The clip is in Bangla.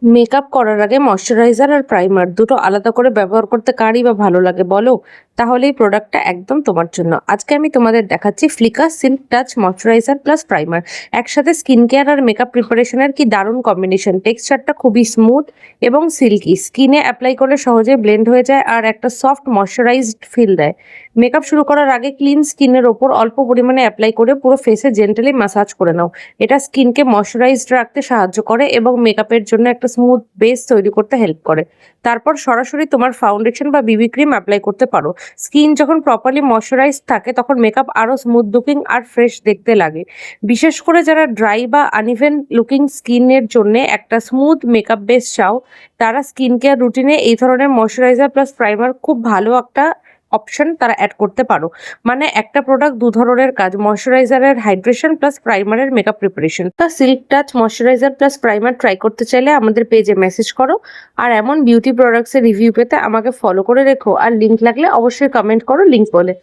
মেকআপ করার আগে ময়শ্চারাইজার আর প্রাইমার দুটো আলাদা করে ব্যবহার করতে কারই বা ভালো লাগে বলো? তাহলে এই প্রোডাক্টটা একদম তোমার জন্য। আজকে আমি তোমাদের দেখাচ্ছি Flicka silk touch moisturiser plus primer. একসাথে স্কিন কেয়ার আর মেকআপ প্রিপারেশনের কি দারুণ কম্বিনেশন। টেক্সচারটা খুবই স্মুথ এবং সিল্কি, স্কিনে অ্যাপ্লাই করলে সহজে ব্লেন্ড হয়ে যায় আর একটা সফট ময়শ্চারাইজড ফিল দেয়। মেকআপ শুরু করার আগে ক্লিন স্কিনের ওপর অল্প পরিমাণে অ্যাপ্লাই করে পুরো ফেসে জেন্টালি ম্যাসাজ করে নাও। এটা স্কিনকে ময়শ্চারাইজড রাখতে সাহায্য করে এবং মেকআপের জন্য একটা স্মুথ বেস তৈরি করতে হেল্প করে। তারপর সরাসরি তোমার ফাউন্ডেশন বা বিবি ক্রিম অ্যাপ্লাই করতে পারো। স্কিন যখন প্রপারলি ময়শ্চারাইজড থাকে তখন মেকআপ আরো স্মুথ লুকিং আর ফ্রেশ দেখতে লাগে। বিশেষ করে যারা ড্রাই বা আনইভেন লুকিং স্কিনের জন্য একটা স্মুথ মেকআপ বেস চাও, তারা স্কিন কেয়ার রুটিনে এই ধরনের ময়শ্চারাইজার প্লাস প্রাইমার খুব ভালো একটা অপশন তারা অ্যাড করতে পারো। মানে একটা প্রোডাক্ট দু ধরনের কাজ, ময়শ্চারাইজারের হাইড্রেশন প্লাস প্রাইমারের মেকআপ প্রিপারেশন। তা silk touch moisturiser plus primer try করতে চাইলে আমাদের পেজে মেসেজ করো। আর এমন বিউটি প্রোডাক্টসের রিভিউ পেতে আমাকে ফলো করে রেখো। আর লিঙ্ক লাগলে অবশ্যই কমেন্ট করো লিঙ্ক বলে।